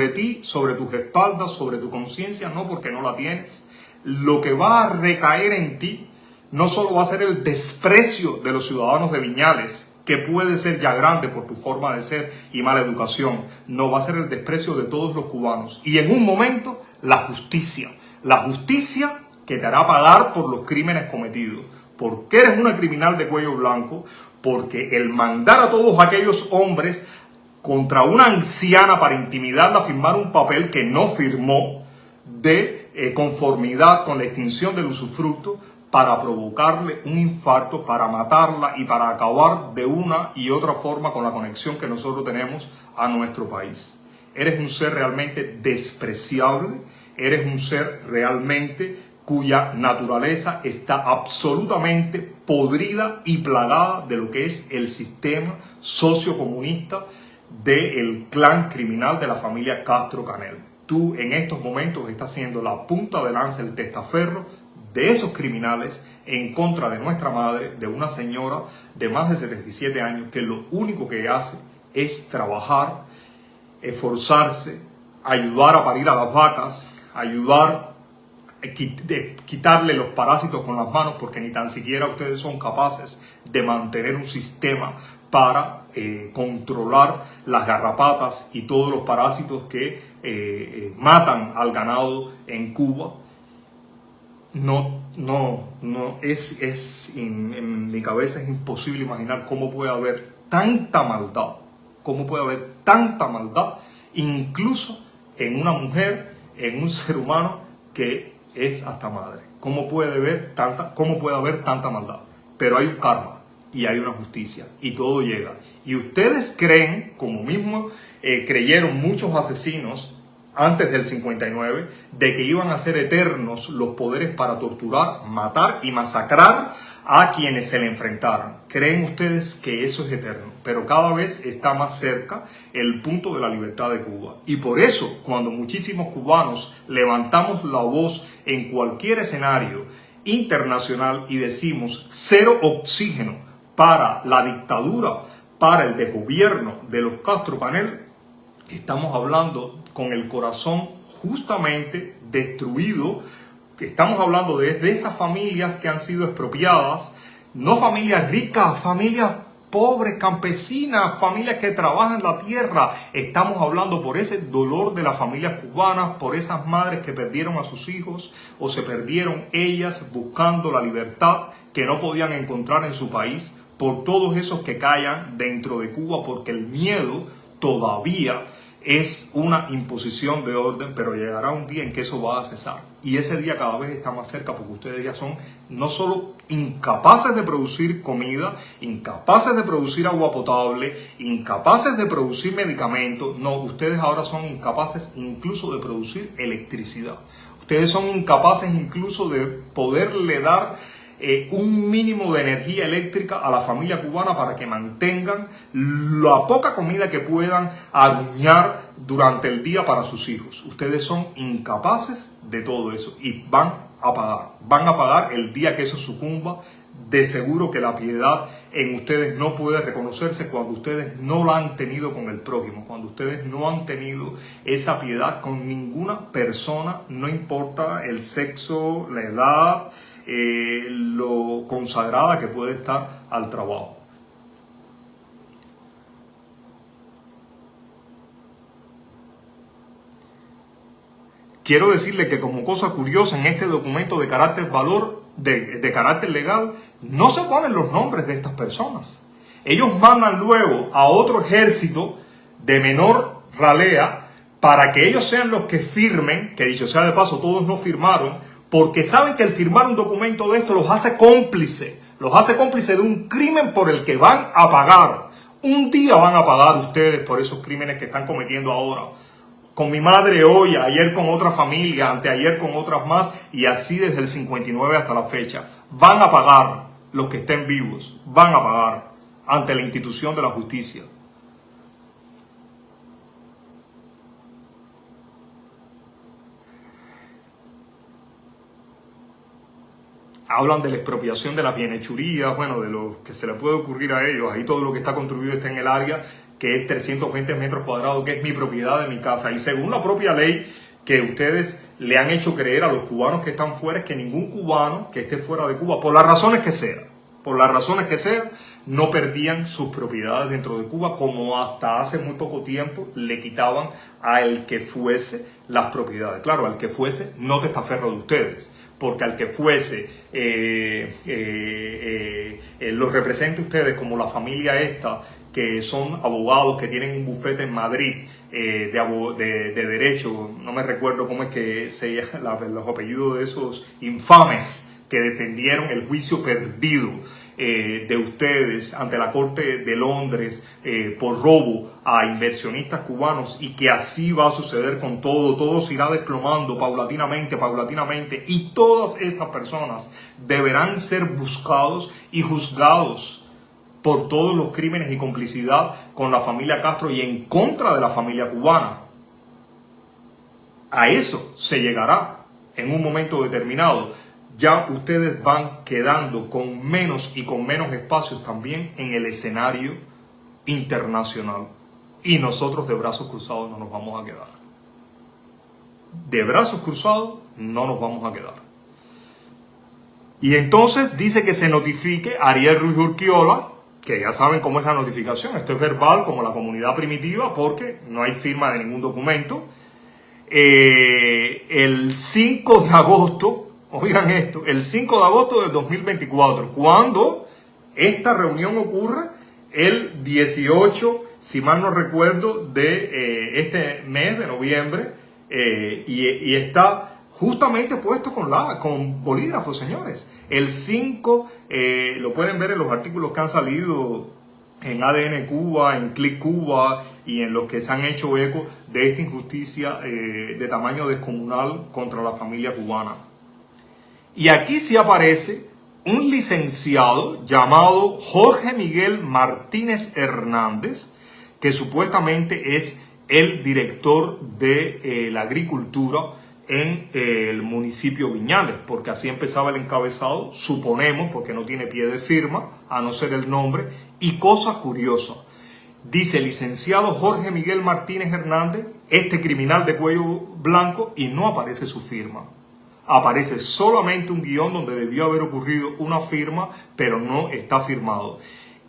tus espaldas, sobre tu conciencia, no, porque no la tienes. Lo que va a recaer en ti no solo va a ser el desprecio de los ciudadanos de Viñales, que puede ser ya grande por tu forma de ser y mala educación, no, va a ser el desprecio de todos los cubanos. Y en un momento, la justicia La justicia que te hará pagar por los crímenes cometidos. Porque eres una criminal de cuello blanco, porque el mandar a todos aquellos hombres contra una anciana para intimidarla a firmar un papel que no firmó de conformidad con la extinción del usufructo, para provocarle un infarto, para matarla y para acabar de una y otra forma con la conexión que nosotros tenemos a nuestro país. Eres un ser realmente despreciable, eres un ser realmente cuya naturaleza está absolutamente podrida y plagada de lo que es el sistema sociocomunista del clan criminal de la familia Castro Canel. Tú en estos momentos estás siendo la punta de lanza, el testaferro de esos criminales en contra de nuestra madre, de una señora de más de 77 años que lo único que hace es trabajar, esforzarse, ayudar a parir a las vacas, ayudar a quitarle los parásitos con las manos, porque ni tan siquiera ustedes son capaces de mantener un sistema para controlar las garrapatas y todos los parásitos que matan al ganado en Cuba. En mi cabeza es imposible imaginar cómo puede haber tanta maldad, incluso en una mujer, en un ser humano que es hasta madre. ¿Cómo puede haber tanta maldad? Pero hay un karma y hay una justicia y todo llega. Y ustedes creen, como mismo creyeron muchos asesinos antes del 59, de que iban a ser eternos los poderes para torturar, matar y masacrar a quienes se le enfrentaran. Creen ustedes que eso es eterno, pero cada vez está más cerca el punto de la libertad de Cuba. Y por eso, cuando muchísimos cubanos levantamos la voz en cualquier escenario internacional y decimos cero oxígeno para la dictadura, para el desgobierno de los Castro Canel, estamos hablando con el corazón justamente destruido, que estamos hablando de esas familias que han sido expropiadas, no familias ricas, familias pobres, campesinas, familias que trabajan la tierra. Estamos hablando por ese dolor de las familias cubanas, por esas madres que perdieron a sus hijos o se perdieron ellas buscando la libertad que no podían encontrar en su país, por todos esos que callan dentro de Cuba, porque el miedo todavía es una imposición de orden, pero llegará un día en que eso va a cesar. Y ese día cada vez está más cerca, porque ustedes ya son no solo incapaces de producir comida, incapaces de producir agua potable, incapaces de producir medicamentos, no, ustedes ahora son incapaces incluso de producir electricidad. Ustedes son incapaces incluso de poderle dar un mínimo de energía eléctrica a la familia cubana para que mantengan la poca comida que puedan aruñar durante el día para sus hijos. Ustedes son incapaces de todo eso y van a pagar el día que eso sucumba. De seguro que la piedad en ustedes no puede reconocerse cuando ustedes no la han tenido con el prójimo, cuando ustedes no han tenido esa piedad con ninguna persona, no importa el sexo, la edad, lo consagrada que puede estar al trabajo. Quiero decirle que como cosa curiosa en este documento de carácter de carácter legal no se ponen los nombres de estas personas. Ellos mandan luego a otro ejército de menor ralea para que ellos sean los que firmen, que dicho sea de paso todos no firmaron, porque saben que el firmar un documento de esto los hace cómplices de un crimen por el que van a pagar. Un día van a pagar ustedes por esos crímenes que están cometiendo ahora. Con mi madre hoy, ayer con otra familia, anteayer con otras más, y así desde el 59 hasta la fecha. Van a pagar los que estén vivos, van a pagar ante la institución de la justicia. Hablan de la expropiación de las bienhechurías, bueno, de lo que se le puede ocurrir a ellos. Ahí todo lo que está construido está en el área, que es 320 metros cuadrados, que es mi propiedad de mi casa. Y según la propia ley que ustedes le han hecho creer a los cubanos que están fuera, es que ningún cubano que esté fuera de Cuba, por las razones que sean, no perdían sus propiedades dentro de Cuba, como hasta hace muy poco tiempo le quitaban a el que fuese las propiedades. Claro, al que fuese no testaferro de ustedes, porque al que fuese los represente ustedes como la familia esta, que son abogados que tienen un bufete en Madrid de derecho, no me recuerdo cómo es que se llama los apellidos de esos infames que defendieron el juicio perdido de ustedes ante la Corte de Londres por robo a inversionistas cubanos, y que así va a suceder con todo se irá desplomando paulatinamente, y todas estas personas deberán ser buscados y juzgados por todos los crímenes y complicidad con la familia Castro y en contra de la familia cubana. A eso se llegará en un momento determinado. Ya ustedes van quedando con menos y con menos espacios también en el escenario internacional. Y nosotros de brazos cruzados no nos vamos a quedar. De brazos cruzados no nos vamos a quedar. Y entonces dice que se notifique a Ariel Ruiz Urquiola, que ya saben cómo es la notificación. Esto es verbal como la comunidad primitiva, porque no hay firma de ningún documento. El 5 de agosto, oigan esto, el 5 de agosto del 2024, cuando esta reunión ocurre el 18, si mal no recuerdo, de este mes de noviembre, y está justamente puesto con bolígrafos, señores. El 5, lo pueden ver en los artículos que han salido en ADN Cuba, en Click Cuba y en los que se han hecho eco de esta injusticia de tamaño descomunal contra la familia cubana. Y aquí sí aparece un licenciado llamado Jorge Miguel Martínez Hernández, que supuestamente es el director de la agricultura en el municipio Viñales, porque así empezaba el encabezado, suponemos, porque no tiene pie de firma, a no ser el nombre. Y cosa curiosa, dice licenciado Jorge Miguel Martínez Hernández, este criminal de cuello blanco, y no aparece su firma. Aparece solamente un guión donde debió haber ocurrido una firma, pero no está firmado.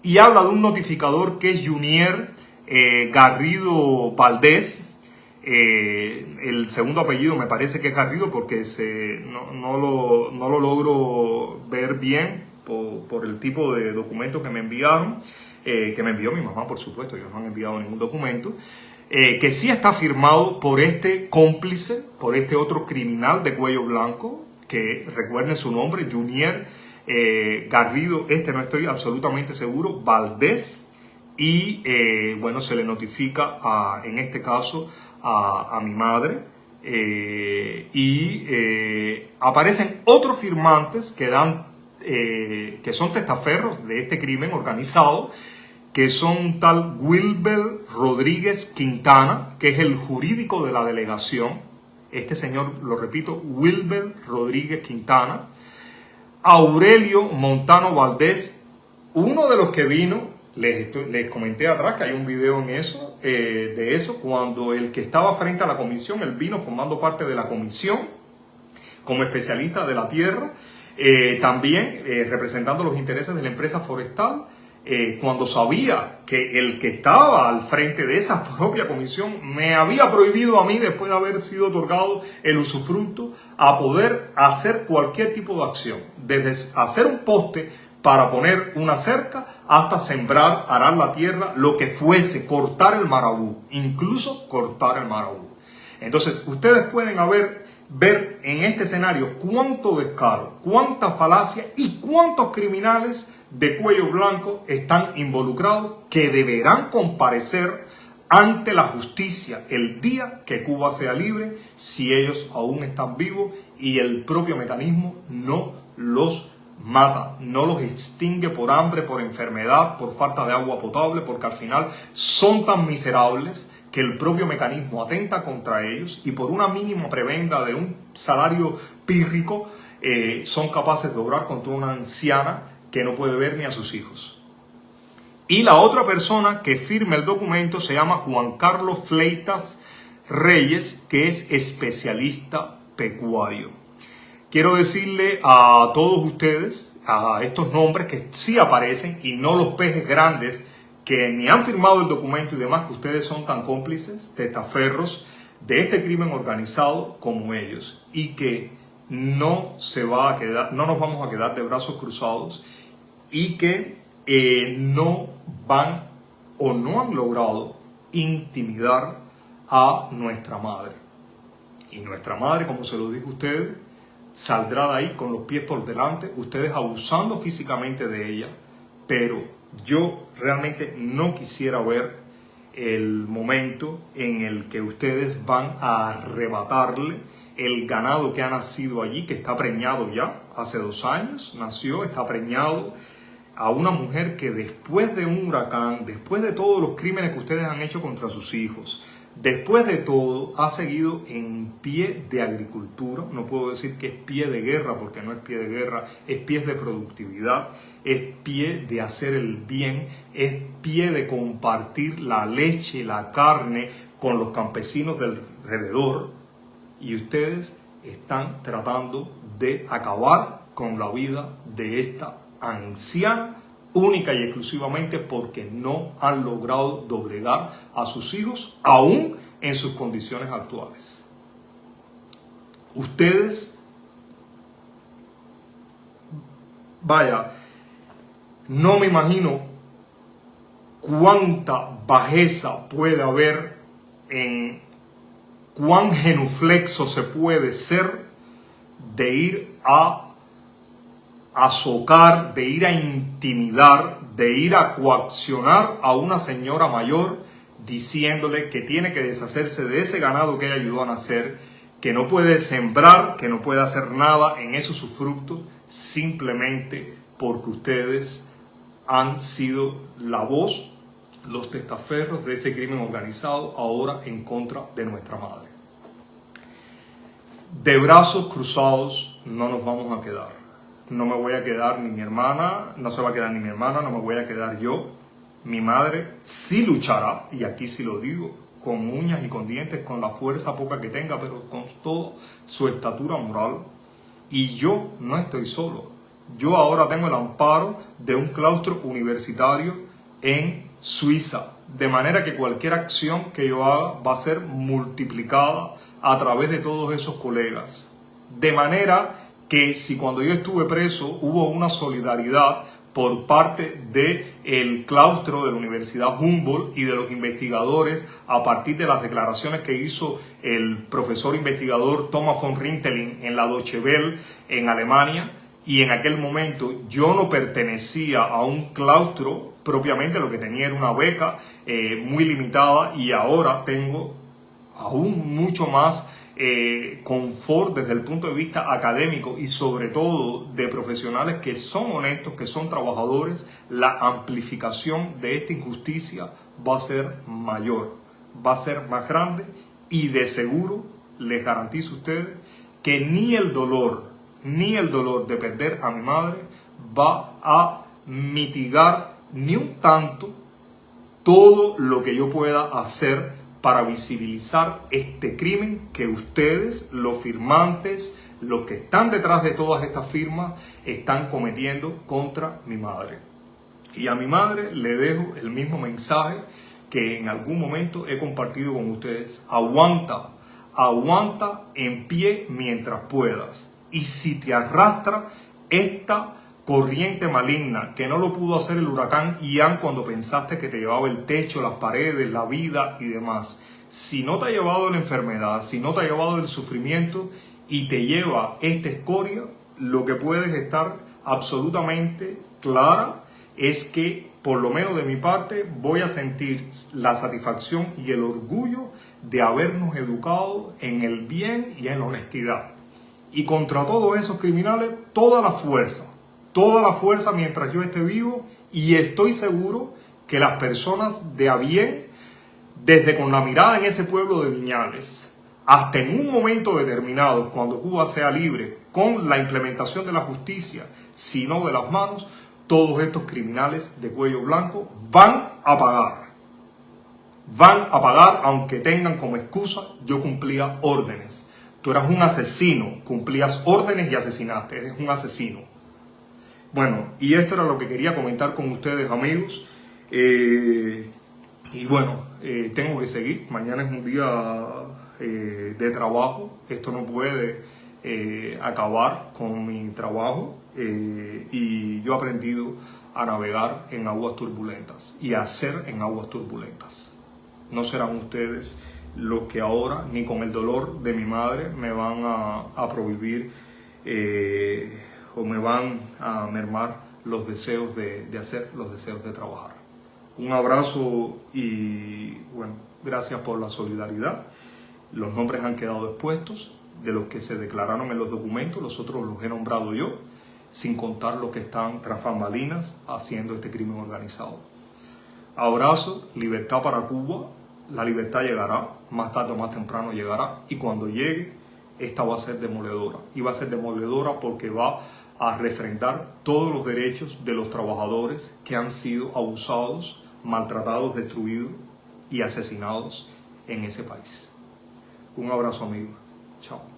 Y habla de un notificador que es Junier Garrido Valdés. El segundo apellido me parece que es Garrido, porque no lo logro ver bien por el tipo de documento que me enviaron, que me envió mi mamá, por supuesto. Ellos no han enviado ningún documento, que sí está firmado por este cómplice, por este otro criminal de cuello blanco, que recuerden su nombre, Junier Garrido, no estoy absolutamente seguro, Valdés. Y bueno, se le notifica en este caso a mi madre, aparecen otros firmantes que son testaferros de este crimen organizado, que son tal Wilber Rodríguez Quintana, que es el jurídico de la delegación. Este señor, lo repito, Wilber Rodríguez Quintana. Aurelio Montano Valdés, uno de los que vino. Les comenté atrás que hay un video de eso, cuando el que estaba frente a la comisión, él vino formando parte de la comisión como especialista de la tierra, también representando los intereses de la empresa forestal, cuando sabía que el que estaba al frente de esa propia comisión me había prohibido a mí, después de haber sido otorgado el usufructo, a poder hacer cualquier tipo de acción, desde hacer un poste para poner una cerca hasta sembrar, arar la tierra, lo que fuese, cortar el marabú, incluso cortar el marabú. Entonces, ustedes pueden ver en este escenario cuánto descaro, cuánta falacia y cuántos criminales de cuello blanco están involucrados, que deberán comparecer ante la justicia el día que Cuba sea libre, si ellos aún están vivos y el propio mecanismo no los mata, no los extingue por hambre, por enfermedad, por falta de agua potable, porque al final son tan miserables que el propio mecanismo atenta contra ellos, y por una mínima prebenda de un salario pírrico son capaces de obrar contra una anciana que no puede ver ni a sus hijos. Y la otra persona que firma el documento se llama Juan Carlos Fleitas Reyes, que es especialista pecuario. Quiero decirle a todos ustedes, a estos nombres que sí aparecen y no los pejes grandes que ni han firmado el documento y demás, que ustedes son tan cómplices, testaferros de este crimen organizado como ellos, y que no nos vamos a quedar de brazos cruzados, y que no van o no han logrado intimidar a nuestra madre. Y nuestra madre, como se lo digo a ustedes, saldrá de ahí con los pies por delante, ustedes abusando físicamente de ella, pero yo realmente no quisiera ver el momento en el que ustedes van a arrebatarle el ganado que ha nacido allí, que está preñado ya, hace 2 años nació, está preñado, a una mujer que después de un huracán, después de todos los crímenes que ustedes han hecho contra sus hijos, después de todo ha seguido en pie de agricultura. No puedo decir que es pie de guerra, porque no es pie de guerra, es pie de productividad, es pie de hacer el bien, es pie de compartir la leche, la carne con los campesinos del alrededor, y ustedes están tratando de acabar con la vida de esta anciana, única y exclusivamente porque no han logrado doblegar a sus hijos, aún en sus condiciones actuales. Ustedes, vaya, no me imagino cuánta bajeza puede haber, en cuán genuflexo se puede ser de ir a socar, de ir a intimidar, de ir a coaccionar a una señora mayor diciéndole que tiene que deshacerse de ese ganado que ella ayudó a nacer, que no puede sembrar, que no puede hacer nada en esos sus frutos, simplemente porque ustedes han sido la voz, los testaferros de ese crimen organizado ahora en contra de nuestra madre. De brazos cruzados no nos vamos a quedar. No me voy a quedar ni mi hermana, no se va a quedar ni mi hermana, no me voy a quedar yo. Mi madre sí luchará, y aquí sí lo digo, con uñas y con dientes, con la fuerza poca que tenga, pero con toda su estatura moral. Y yo no estoy solo. Yo ahora tengo el amparo de un claustro universitario en Suiza, de manera que cualquier acción que yo haga va a ser multiplicada a través de todos esos colegas. De manera que si cuando yo estuve preso hubo una solidaridad por parte del claustro de la Universidad Humboldt y de los investigadores a partir de las declaraciones que hizo el profesor investigador Thomas von Rintelin en la Deutsche Welle en Alemania, y en aquel momento yo no pertenecía a un claustro propiamente, lo que tenía era una beca muy limitada, y ahora tengo aún mucho más confort desde el punto de vista académico y sobre todo de profesionales que son honestos, que son trabajadores. La amplificación de esta injusticia va a ser mayor, va a ser más grande, y de seguro les garantizo a ustedes que ni el dolor de perder a mi madre va a mitigar ni un tanto todo lo que yo pueda hacer para visibilizar este crimen que ustedes, los firmantes, los que están detrás de todas estas firmas, están cometiendo contra mi madre. Y a mi madre le dejo el mismo mensaje que en algún momento he compartido con ustedes. Aguanta, aguanta en pie mientras puedas. Y si te arrastra esta corriente maligna, que no lo pudo hacer el huracán Ian cuando pensaste que te llevaba el techo, las paredes, la vida y demás, si no te ha llevado la enfermedad, si no te ha llevado el sufrimiento y te lleva esta escoria, lo que puedes estar absolutamente clara es que, por lo menos de mi parte, voy a sentir la satisfacción y el orgullo de habernos educado en el bien y en la honestidad. Y contra todos esos criminales, toda la fuerza mientras yo esté vivo, y estoy seguro que las personas de a bien, desde con la mirada en ese pueblo de Viñales, hasta en un momento determinado, cuando Cuba sea libre, con la implementación de la justicia, si no de las manos, todos estos criminales de cuello blanco van a pagar. Van a pagar, aunque tengan como excusa: yo cumplía órdenes. Tú eras un asesino, cumplías órdenes y asesinaste, eres un asesino. Bueno, y esto era lo que quería comentar con ustedes, amigos. Y bueno, tengo que seguir. Mañana es un día de trabajo. Esto no puede acabar con mi trabajo y yo he aprendido a navegar en aguas turbulentas y a hacer en aguas turbulentas. No serán ustedes los que ahora, ni con el dolor de mi madre, me van a prohibir o me van a mermar los deseos de hacer, los deseos de trabajar. Un abrazo y bueno, gracias por la solidaridad. Los nombres han quedado expuestos de los que se declararon en los documentos, los otros los he nombrado yo, sin contar los que están tras bambalinas haciendo este crimen organizado. Abrazo, libertad para Cuba, la libertad llegará, más tarde o más temprano llegará, y cuando llegue, esta va a ser demoledora. Y va a ser demoledora porque va a refrendar todos los derechos de los trabajadores que han sido abusados, maltratados, destruidos y asesinados en ese país. Un abrazo, amigo. Chao.